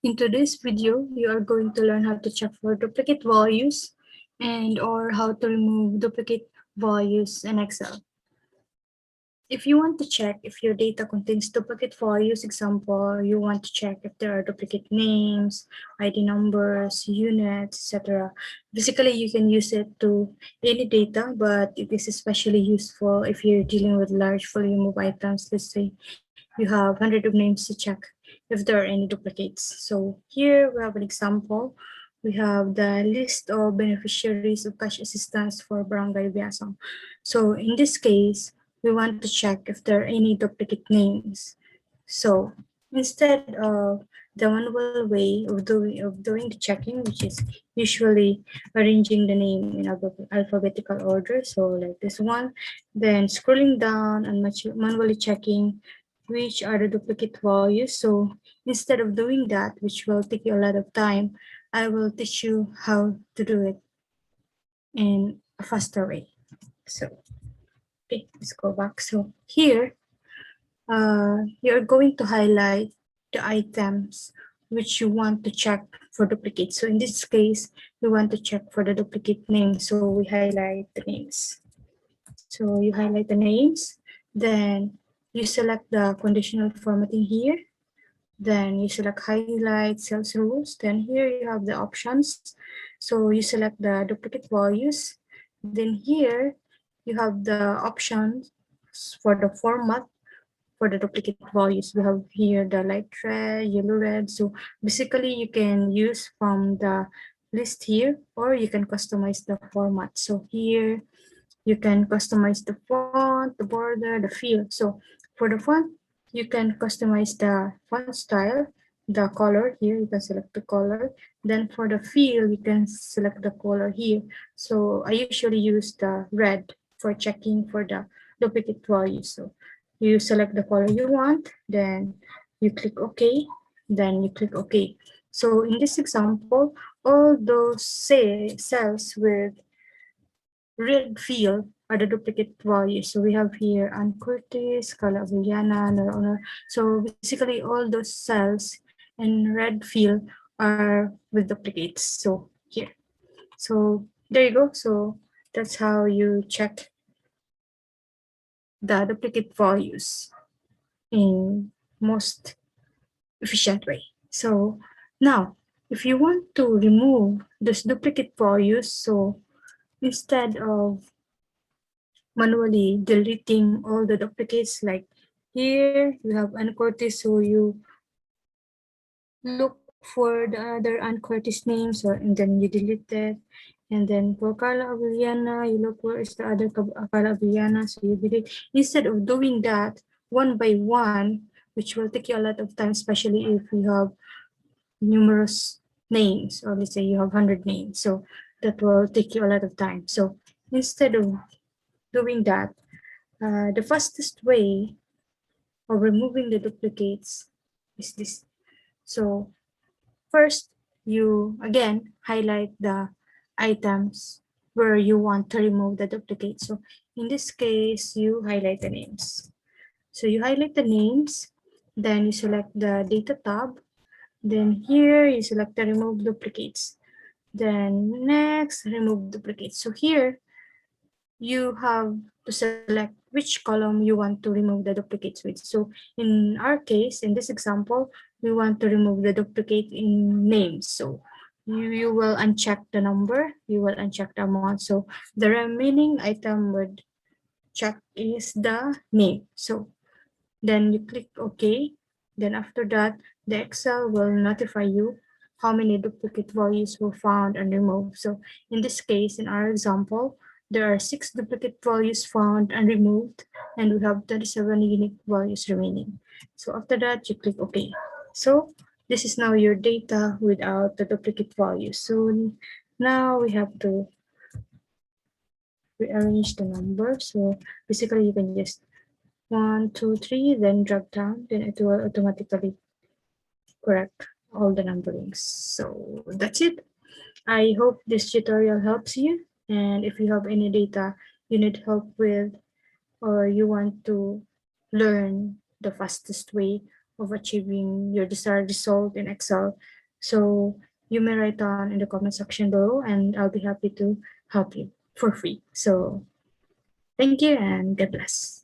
In today's video, you are going to learn how to check for duplicate values and or how to remove duplicate values in Excel. If you want to check if your data contains duplicate values, example, you want to check if there are duplicate names, ID numbers, units, etc. Basically, you can use it to any data, but it is especially useful if you're dealing with large volume of items. Let's say you have hundreds of names to check if there are any duplicates. So here we have an example. We have the list of beneficiaries of cash assistance for Barangay Biasang. So in this case, we want to check if there are any duplicate names. So instead of the manual way of doing the checking, which is usually arranging the name in alphabetical order, so like this one, then scrolling down and manually checking which are the duplicate values. So instead of doing that, which will take you a lot of time, I will teach you how to do it in a faster way. So okay, let's go back. So here, you're going to highlight the items which you want to check for duplicate. So in this case, we want to check for the duplicate names. So we highlight the names. So you highlight the names, then you select the conditional formatting here. Then you select highlight sales rules. Then here you have the options. So you select the duplicate values. Then here you have the options for the format for the duplicate values. We have here the light red, yellow red. So basically you can use from the list here, or you can customize the format. So here you can customize the font, the border, the feel. So for the font, you can customize the font style, the color here, you can select the color. Then for the feel, you can select the color here. So I usually use the red for checking for the duplicate values. So you select the color you want, then you click OK, then you click OK. So in this example, all those cells with red field are the duplicate values. So we have here Ann Curtis, Carla Avellana, Nora Honor. So basically all those cells in red field are with duplicates. So here. So there you go. So that's how you check the duplicate values in most efficient way. So now, if you want to remove those duplicate values, so instead of manually deleting all the duplicates, like here you have uncurtis, so you look for the other uncurtis names, or and then you delete it. And then for Carla Avellana, you look where is the other Carla Avellana, so you delete. Instead of doing that one by one, which will take you a lot of time, especially if you have numerous names, or let's say you have 100 names, so that will take you a lot of time. So instead of doing that, the fastest way of removing the duplicates is this. So first, you again highlight the items where you want to remove the duplicate. So in this case, you highlight the names. So you highlight the names, then you select the data tab. Then here you select the remove duplicates. Then next, remove duplicates. So here you have to select which column you want to remove the duplicates with. So in our case, in this example, we want to remove the duplicate in names. So you will uncheck the number, you will uncheck the amount. So the remaining item would check is the name. So then you click OK. Then after that, the Excel will notify you how many duplicate values were found and removed. So in this case, in our example, there are 6 duplicate values found and removed, and we have 37 unique values remaining. So after that, you click OK. So this is now your data without the duplicate values. So now we have to rearrange the number. So basically, you can just 1, 2, 3, then drop down, then it will automatically correct all the numberings. So that's it. I hope this tutorial helps you. And if you have any data you need help with, or you want to learn the fastest way of achieving your desired result in Excel. So you may write down in the comment section below, and I'll be happy to help you for free. So thank you and God bless.